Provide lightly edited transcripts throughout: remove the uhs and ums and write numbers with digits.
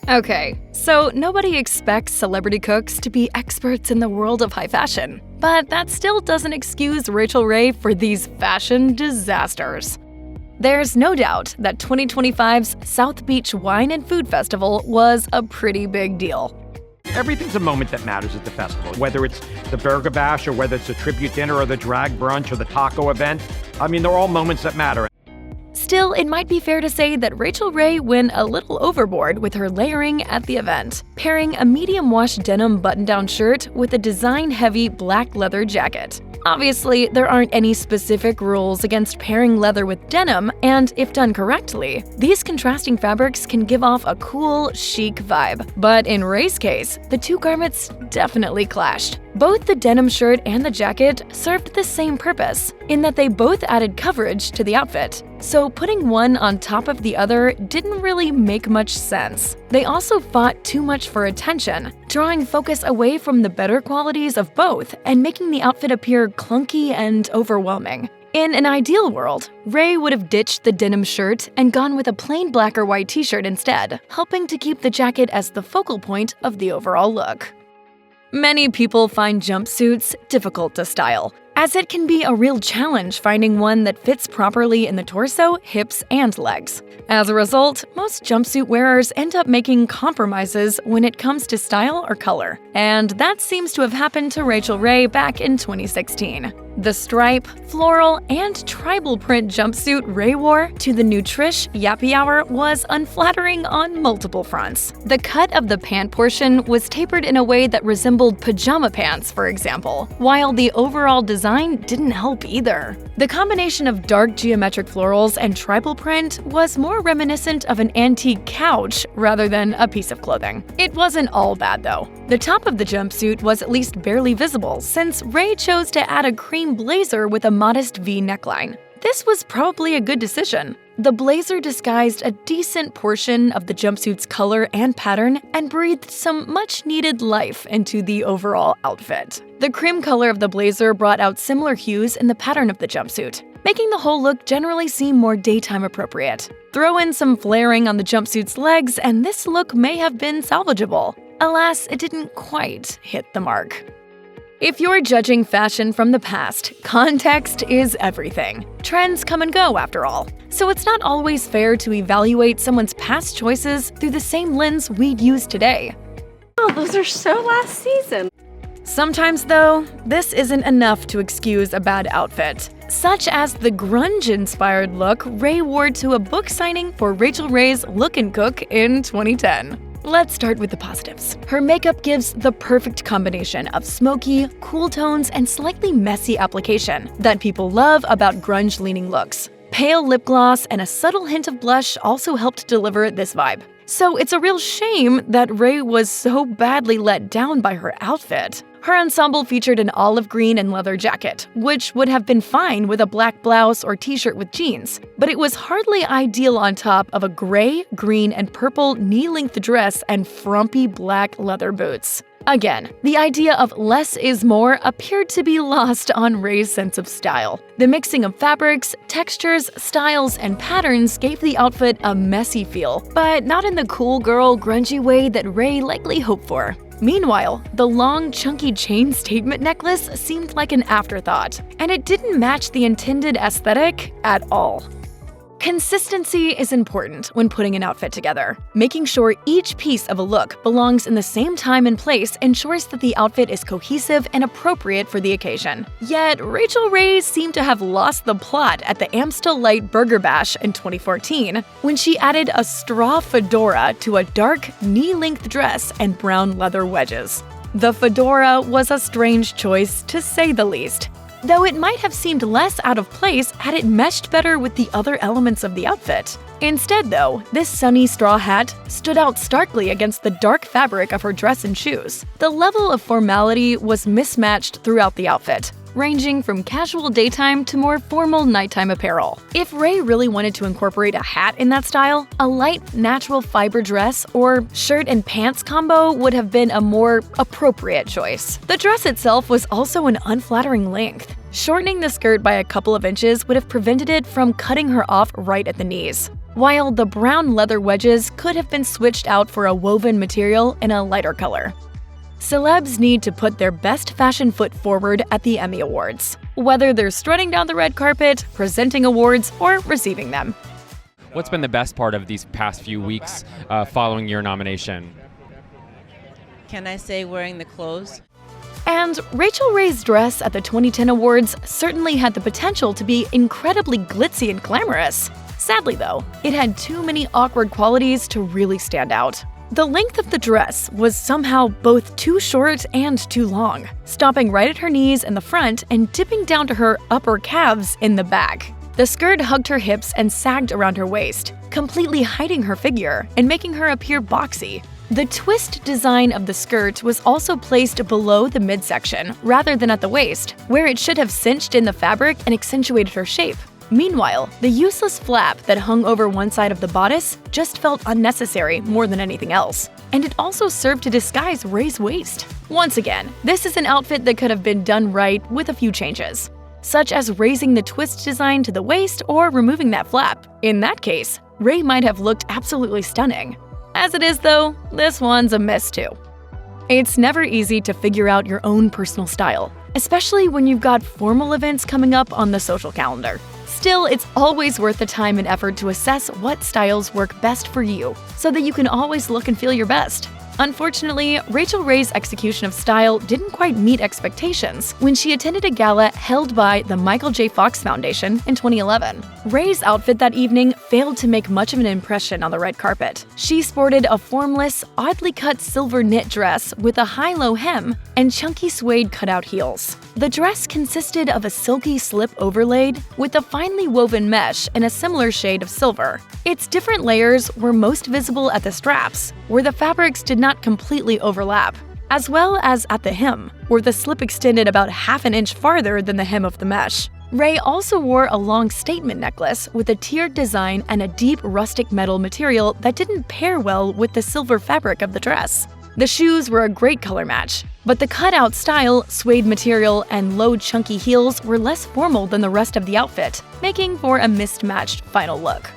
Okay, so nobody expects celebrity cooks to be experts in the world of high fashion. But that still doesn't excuse Rachael Ray for these fashion disasters. There's no doubt that 2025's South Beach Wine and Food Festival was a pretty big deal. Everything's a moment that matters at the festival, whether it's the Burger Bash or whether it's a tribute dinner or the drag brunch or the taco event. I mean, they're all moments that matter. Still, it might be fair to say that Rachael Ray went a little overboard with her layering at the event, pairing a medium-wash denim button-down shirt with a design-heavy black leather jacket. Obviously, there aren't any specific rules against pairing leather with denim, and if done correctly, these contrasting fabrics can give off a cool, chic vibe. But in Ray's case, the two garments definitely clashed. Both the denim shirt and the jacket served the same purpose, in that they both added coverage to the outfit. So putting one on top of the other didn't really make much sense. They also fought too much for attention, drawing focus away from the better qualities of both and making the outfit appear clunky and overwhelming. In an ideal world, Ray would have ditched the denim shirt and gone with a plain black or white t-shirt instead, helping to keep the jacket as the focal point of the overall look. Many people find jumpsuits difficult to style, as it can be a real challenge finding one that fits properly in the torso, hips, and legs. As a result, most jumpsuit wearers end up making compromises when it comes to style or color. And that seems to have happened to Rachael Ray back in 2016. The stripe, floral, and tribal print jumpsuit Ray wore to the Nutrish Yappy Hour was unflattering on multiple fronts. The cut of the pant portion was tapered in a way that resembled pajama pants, for example, while the overall design didn't help either. The combination of dark geometric florals and tribal print was more reminiscent of an antique couch rather than a piece of clothing. It wasn't all bad, though. The top of the jumpsuit was at least barely visible, since Ray chose to add a cream blazer with a modest V neckline. This was probably a good decision. The blazer disguised a decent portion of the jumpsuit's color and pattern and breathed some much-needed life into the overall outfit. The cream color of the blazer brought out similar hues in the pattern of the jumpsuit, making the whole look generally seem more daytime appropriate. Throw in some flaring on the jumpsuit's legs and this look may have been salvageable. Alas, it didn't quite hit the mark. If you're judging fashion from the past, context is everything. Trends come and go, after all. So it's not always fair to evaluate someone's past choices through the same lens we'd use today. Oh, those are so last season. Sometimes, though, this isn't enough to excuse a bad outfit, such as the grunge-inspired look Ray wore to a book signing for Rachael Ray's Look and Cook in 2010. Let's start with the positives. Her makeup gives the perfect combination of smoky, cool tones, and slightly messy application that people love about grunge-leaning looks. Pale lip gloss and a subtle hint of blush also helped deliver this vibe. So it's a real shame that Ray was so badly let down by her outfit. Her ensemble featured an olive green and leather jacket, which would have been fine with a black blouse or t-shirt with jeans, but it was hardly ideal on top of a gray, green, and purple knee-length dress and frumpy black leather boots. Again, the idea of less is more appeared to be lost on Ray's sense of style. The mixing of fabrics, textures, styles, and patterns gave the outfit a messy feel, but not in the cool girl, grungy way that Ray likely hoped for. Meanwhile, the long, chunky chain statement necklace seemed like an afterthought, and it didn't match the intended aesthetic at all. Consistency is important when putting an outfit together. Making sure each piece of a look belongs in the same time and place ensures that the outfit is cohesive and appropriate for the occasion. Yet, Rachael Ray seemed to have lost the plot at the Amstel Light Burger Bash in 2014 when she added a straw fedora to a dark, knee-length dress and brown leather wedges. The fedora was a strange choice, to say the least, though it might have seemed less out of place had it meshed better with the other elements of the outfit. Instead, though, this sunny straw hat stood out starkly against the dark fabric of her dress and shoes. The level of formality was mismatched throughout the outfit, ranging from casual daytime to more formal nighttime apparel. If Ray really wanted to incorporate a hat in that style, a light, natural fiber dress or shirt and pants combo would have been a more appropriate choice. The dress itself was also an unflattering length. Shortening the skirt by a couple of inches would have prevented it from cutting her off right at the knees. while the brown leather wedges could have been switched out for a woven material in a lighter color. Celebs need to put their best fashion foot forward at the Emmy Awards, whether they're strutting down the red carpet, presenting awards, or receiving them. What's been the best part of these past few weeks following your nomination? Can I say wearing the clothes? And Rachael Ray's dress at the 2010 awards certainly had the potential to be incredibly glitzy and glamorous. Sadly, though, it had too many awkward qualities to really stand out. The length of the dress was somehow both too short and too long, stopping right at her knees in the front and dipping down to her upper calves in the back. The skirt hugged her hips and sagged around her waist, completely hiding her figure and making her appear boxy. The twist design of the skirt was also placed below the midsection rather than at the waist, where it should have cinched in the fabric and accentuated her shape. Meanwhile, the useless flap that hung over one side of the bodice just felt unnecessary more than anything else. And it also served to disguise Ray's waist. Once again, this is an outfit that could have been done right with a few changes, such as raising the twist design to the waist or removing that flap. In that case, Ray might have looked absolutely stunning. As it is though, this one's a miss too. It's never easy to figure out your own personal style, especially when you've got formal events coming up on the social calendar. Still, it's always worth the time and effort to assess what styles work best for you, so that you can always look and feel your best. Unfortunately, Rachael Ray's execution of style didn't quite meet expectations when she attended a gala held by the Michael J. Fox Foundation in 2011. Ray's outfit that evening failed to make much of an impression on the red carpet. She sported a formless, oddly cut silver knit dress with a high-low hem and chunky suede cutout heels. The dress consisted of a silky slip overlaid with a finely woven mesh in a similar shade of silver. Its different layers were most visible at the straps, where the fabrics did not completely overlap, as well as at the hem, where the slip extended about half an inch farther than the hem of the mesh. Ray also wore a long statement necklace with a tiered design and a deep rustic metal material that didn't pair well with the silver fabric of the dress. The shoes were a great color match, but the cutout style, suede material, and low chunky heels were less formal than the rest of the outfit, making for a mismatched final look.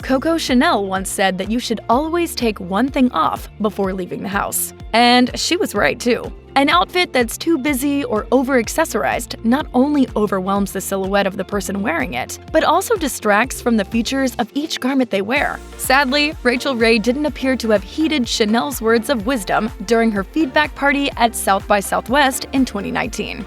Coco Chanel once said that you should always take one thing off before leaving the house. And she was right too. An outfit that's too busy or over-accessorized not only overwhelms the silhouette of the person wearing it, but also distracts from the features of each garment they wear. Sadly, Rachael Ray didn't appear to have heeded Chanel's words of wisdom during her feedback party at South by Southwest in 2019.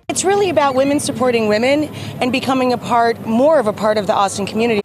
It's really about women supporting women and becoming more of a part of the Austin community.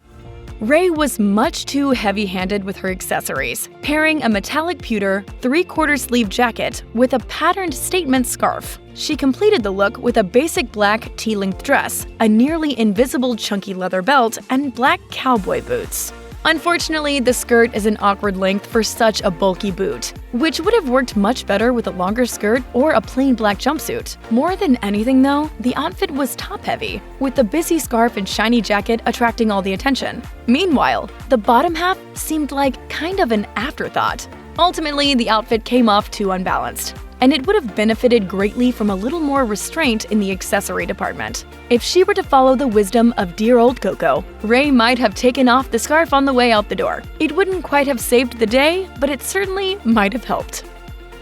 Ray was much too heavy-handed with her accessories, pairing a metallic pewter, three-quarter sleeve jacket with a patterned statement scarf. She completed the look with a basic black tee-length dress, a nearly invisible chunky leather belt, and black cowboy boots. Unfortunately, the skirt is an awkward length for such a bulky boot, which would have worked much better with a longer skirt or a plain black jumpsuit. More than anything though, the outfit was top-heavy, with the busy scarf and shiny jacket attracting all the attention. Meanwhile, the bottom half seemed like kind of an afterthought. Ultimately, the outfit came off too unbalanced, and it would have benefited greatly from a little more restraint in the accessory department. If she were to follow the wisdom of dear old Coco, Ray might have taken off the scarf on the way out the door. It wouldn't quite have saved the day, but it certainly might have helped.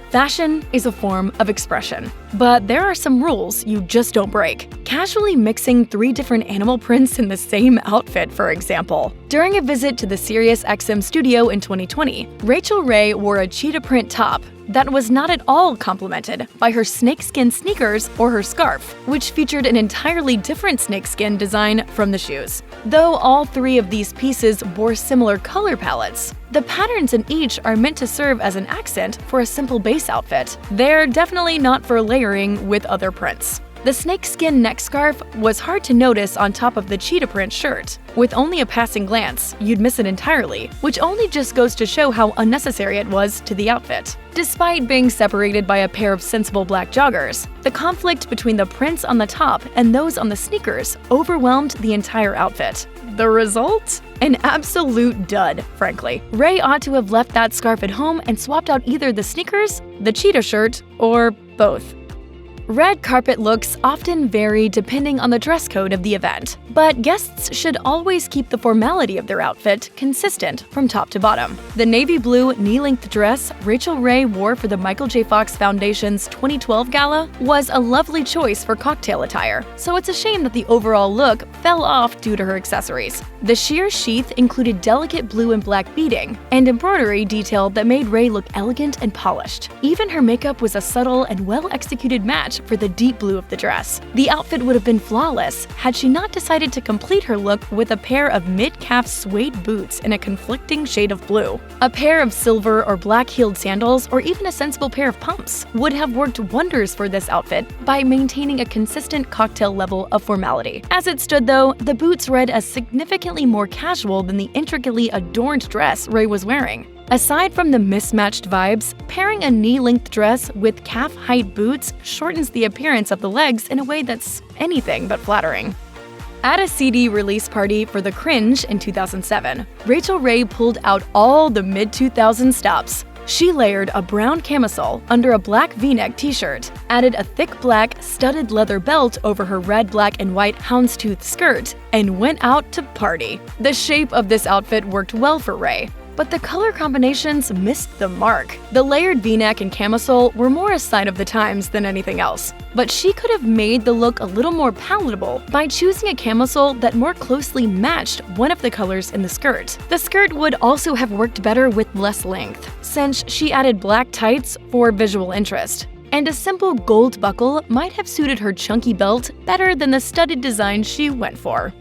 Fashion is a form of expression, but there are some rules you just don't break. Casually mixing 3 different animal prints in the same outfit, for example. During a visit to the SiriusXM studio in 2020, Rachael Ray wore a cheetah print top that was not at all complemented by her snakeskin sneakers or her scarf, which featured an entirely different snakeskin design from the shoes. Though all 3 of these pieces bore similar color palettes, the patterns in each are meant to serve as an accent for a simple base outfit. They're definitely not for layering with other prints. The snakeskin neck scarf was hard to notice on top of the cheetah print shirt. With only a passing glance, you'd miss it entirely, which only just goes to show how unnecessary it was to the outfit. Despite being separated by a pair of sensible black joggers, the conflict between the prints on the top and those on the sneakers overwhelmed the entire outfit. The result? An absolute dud, frankly. Ray ought to have left that scarf at home and swapped out either the sneakers, the cheetah shirt, or both. Red carpet looks often vary depending on the dress code of the event, but guests should always keep the formality of their outfit consistent from top to bottom. The navy blue knee-length dress Rachael Ray wore for the Michael J. Fox Foundation's 2012 Gala was a lovely choice for cocktail attire, so it's a shame that the overall look fell off due to her accessories. The sheer sheath included delicate blue and black beading and embroidery detail that made Ray look elegant and polished. Even her makeup was a subtle and well-executed match for the deep blue of the dress. The outfit would have been flawless had she not decided to complete her look with a pair of mid-calf suede boots in a conflicting shade of blue. A pair of silver or black-heeled sandals or even a sensible pair of pumps would have worked wonders for this outfit by maintaining a consistent cocktail level of formality. As it stood though, the boots read as significantly more casual than the intricately adorned dress Ray was wearing. Aside from the mismatched vibes, pairing a knee-length dress with calf-height boots shortens the appearance of the legs in a way that's anything but flattering. At a CD release party for The Cringe in 2007, Rachael Ray pulled out all the mid-2000s stops. She layered a brown camisole under a black V-neck t-shirt, added a thick black studded leather belt over her red, black, and white houndstooth skirt, and went out to party. The shape of this outfit worked well for Ray, but the color combinations missed the mark. The layered V-neck and camisole were more a sign of the times than anything else, but she could have made the look a little more palatable by choosing a camisole that more closely matched one of the colors in the skirt. The skirt would also have worked better with less length, since she added black tights for visual interest. And a simple gold buckle might have suited her chunky belt better than the studded design she went for.